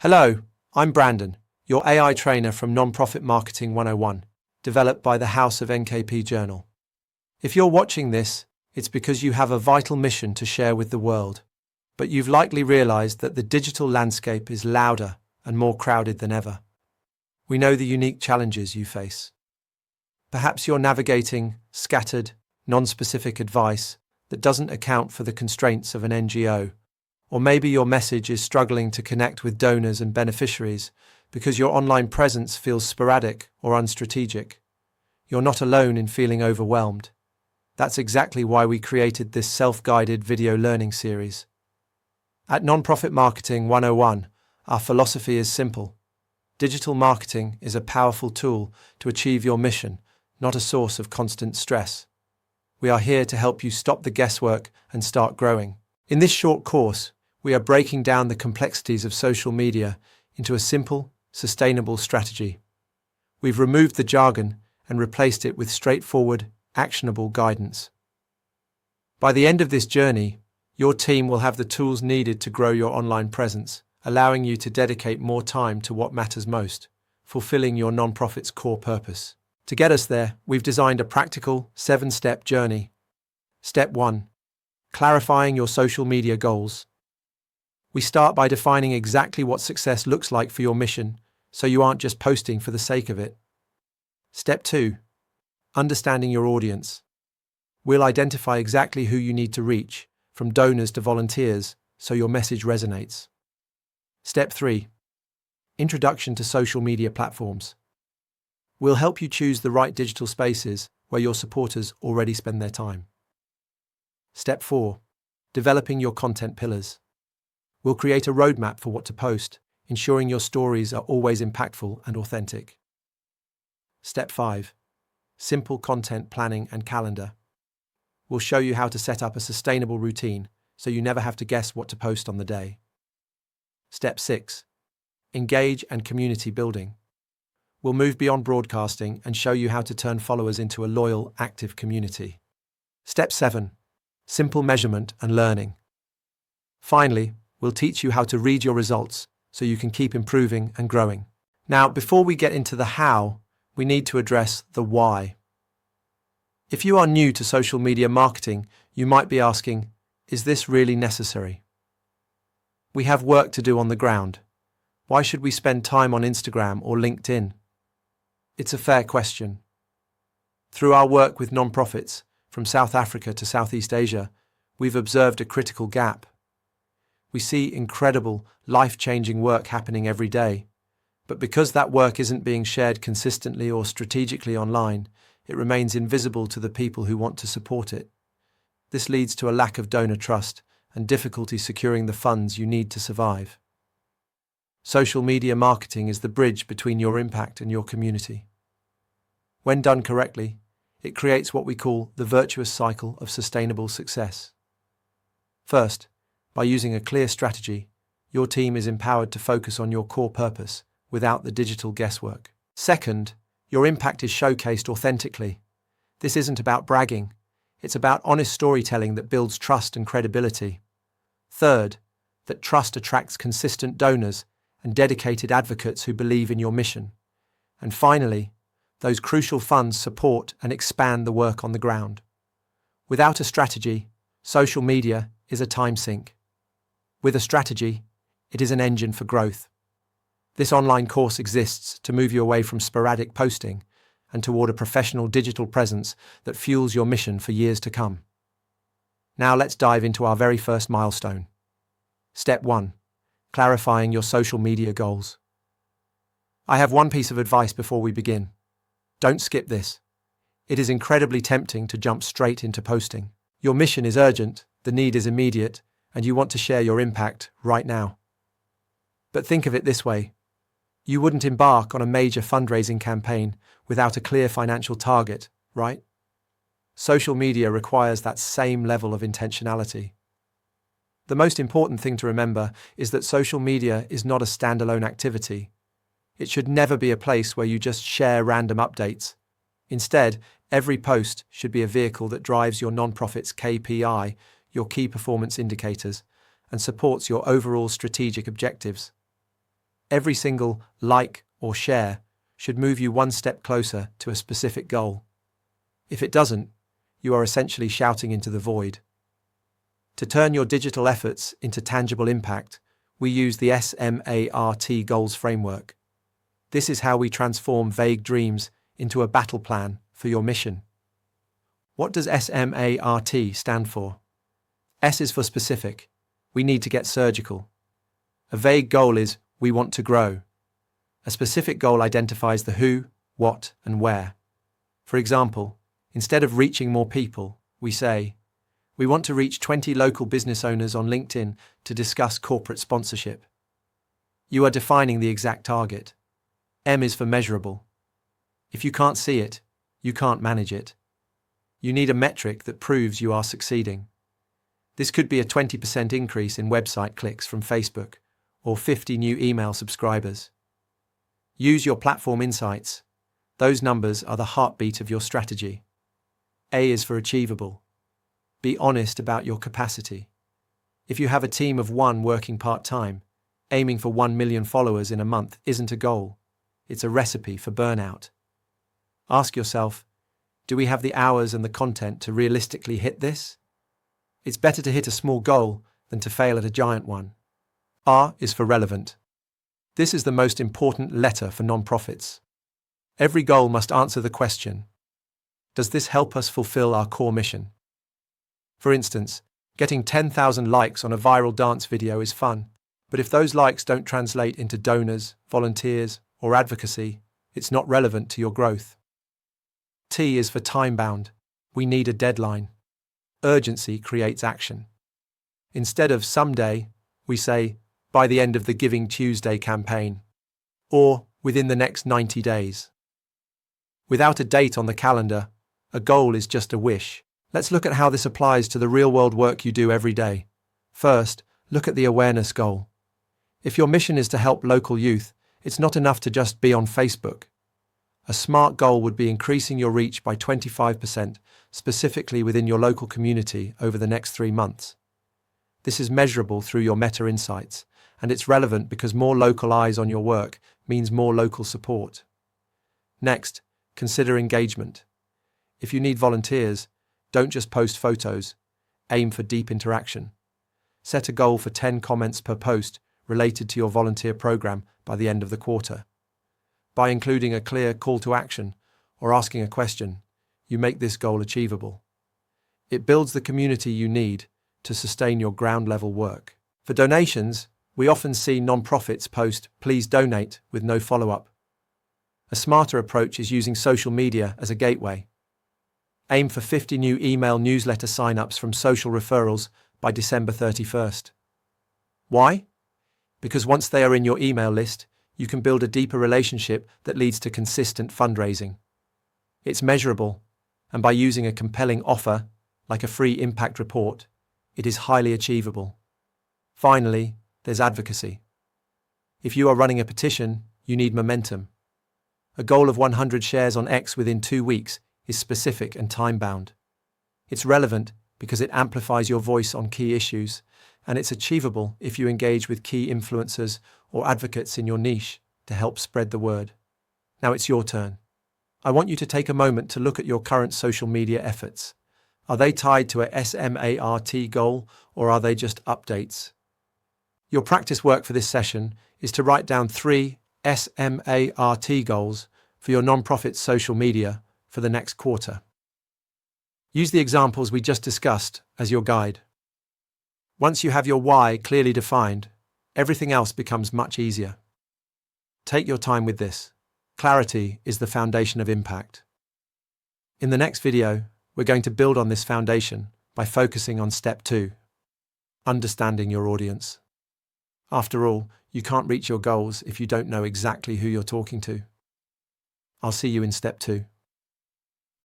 Hello, I'm Brandon, your AI trainer from Nonprofit Marketing 101, developed by the House of NKP Journal. If you're watching this, it's because you have a vital mission to share with the world, but you've likely realized that the digital landscape is louder and more crowded than ever. We know the unique challenges you face. Perhaps you're navigating scattered, non-specific advice that doesn't account for the constraints of an NGO. Or maybe your message is struggling to connect with donors and beneficiaries because your online presence feels sporadic or unstrategic. You're not alone in feeling overwhelmed. That's exactly why we created this self-guided video learning series. At Nonprofit Marketing 101, our philosophy is simple. Digital marketing is a powerful tool to achieve your mission, not a source of constant stress. We are here to help you stop the guesswork and start growing. In this short course, we are breaking down the complexities of social media into a simple, sustainable strategy. We've removed the jargon and replaced it with straightforward, actionable guidance. By the end of this journey, your team will have the tools needed to grow your online presence, allowing you to dedicate more time to what matters most, fulfilling your nonprofit's core purpose. To get us there, we've designed a practical 7-step journey. Step 1. Clarifying your social media goals. We start by defining exactly what success looks like for your mission, so you aren't just posting for the sake of it. Step 2. Understanding your audience. We'll identify exactly who you need to reach, from donors to volunteers, so your message resonates. Step 3. Introduction to social media platforms. We'll help you choose the right digital spaces where your supporters already spend their time. Step 4. Developing your content pillars. We'll create a roadmap for what to post, ensuring your stories are always impactful and authentic. Step 5. Simple content planning and calendar. We'll show you how to set up a sustainable routine so you never have to guess what to post on the day. Step 6. Engage and community building. We'll move beyond broadcasting and show you how to turn followers into a loyal, active community. Step 7. Simple measurement and learning. Finally, we'll teach you how to read your results so you can keep improving and growing. Now, before we get into the how, we need to address the why. If you are new to social media marketing, you might be asking, is this really necessary? We have work to do on the ground. Why should we spend time on Instagram or LinkedIn? It's a fair question. Through our work with nonprofits, from South Africa to Southeast Asia, we've observed a critical gap. We see incredible, life-changing work happening every day, but because that work isn't being shared consistently or strategically online, it remains invisible to the people who want to support it. This leads to a lack of donor trust and difficulty securing the funds you need to survive. Social media marketing is the bridge between your impact and your community. When done correctly, it creates what we call the virtuous cycle of sustainable success. First, by using a clear strategy, your team is empowered to focus on your core purpose without the digital guesswork. Second, your impact is showcased authentically. This isn't about bragging. It's about honest storytelling that builds trust and credibility. Third, that trust attracts consistent donors and dedicated advocates who believe in your mission. And finally, those crucial funds support and expand the work on the ground. Without a strategy, social media is a time sink. With a strategy, it is an engine for growth. This online course exists to move you away from sporadic posting and toward a professional digital presence that fuels your mission for years to come. Now let's dive into our very first milestone. Step 1. Clarifying your social media goals. I have one piece of advice before we begin. Don't skip this. It is incredibly tempting to jump straight into posting. Your mission is urgent, the need is immediate, and you want to share your impact right now. But think of it this way. You wouldn't embark on a major fundraising campaign without a clear financial target, right? Social media requires that same level of intentionality. The most important thing to remember is that social media is not a standalone activity. It should never be a place where you just share random updates. Instead, every post should be a vehicle that drives your nonprofit's KPI, your key performance indicators, and supports your overall strategic objectives. Every single like or share should move you one step closer to a specific goal. If it doesn't, you are essentially shouting into the void. To turn your digital efforts into tangible impact, we use the SMART goals framework. This is how we transform vague dreams into a battle plan for your mission. What does SMART stand for? S is for specific. We need to get surgical. A vague goal is we want to grow. A specific goal identifies the who, what, and where. For example, instead of reaching more people, we say, we want to reach 20 local business owners on LinkedIn to discuss corporate sponsorship. You are defining the exact target. M is for measurable. If you can't see it, you can't manage it. You need a metric that proves you are succeeding. This could be a 20% increase in website clicks from Facebook or 50 new email subscribers. Use your platform insights. Those numbers are the heartbeat of your strategy. A is for achievable. Be honest about your capacity. If you have a team of 1 working part-time, aiming for 1 million followers in a month isn't a goal. It's a recipe for burnout. Ask yourself, do we have the hours and the content to realistically hit this? It's better to hit a small goal than to fail at a giant one. R is for relevant. This is the most important letter for nonprofits. Every goal must answer the question, does this help us fulfill our core mission? For instance, getting 10,000 likes on a viral dance video is fun, but if those likes don't translate into donors, volunteers, or advocacy, it's not relevant to your growth. T is for time-bound. We need a deadline. Urgency creates action. Instead of someday, we say, by the end of the Giving Tuesday campaign, or within the next 90 days. Without a date on the calendar, a goal is just a wish. Let's look at how this applies to the real-world work you do every day. First, look at the awareness goal. If your mission is to help local youth, it's not enough to just be on Facebook. A smart goal would be increasing your reach by 25%, specifically within your local community over the next 3 months. This is measurable through your meta insights, and it's relevant because more local eyes on your work means more local support. Next, consider engagement. If you need volunteers, don't just post photos. Aim for deep interaction. Set a goal for 10 comments per post related to your volunteer program by the end of the quarter. By including a clear call to action or asking a question, you make this goal achievable. It builds the community you need to sustain your ground-level work. For donations, we often see nonprofits post, "Please donate," with no follow-up. A smarter approach is using social media as a gateway. Aim for 50 new email newsletter sign-ups from social referrals by December 31st. Why? Because once they are in your email list, you can build a deeper relationship that leads to consistent fundraising. It's measurable, and by using a compelling offer, like a free impact report, it is highly achievable. Finally, there's advocacy. If you are running a petition, you need momentum. A goal of 100 shares on X within 2 weeks is specific and time-bound. It's relevant because it amplifies your voice on key issues, and it's achievable if you engage with key influencers or advocates in your niche to help spread the word. Now it's your turn. I want you to take a moment to look at your current social media efforts. Are they tied to a SMART goal, or are they just updates? Your practice work for this session is to write down 3 SMART goals for your nonprofit's social media for the next quarter. Use the examples we just discussed as your guide. Once you have your why clearly defined, everything else becomes much easier. Take your time with this. Clarity is the foundation of impact. In the next video, we're going to build on this foundation by focusing on step 2, understanding your audience. After all, you can't reach your goals if you don't know exactly who you're talking to. I'll see you in step 2.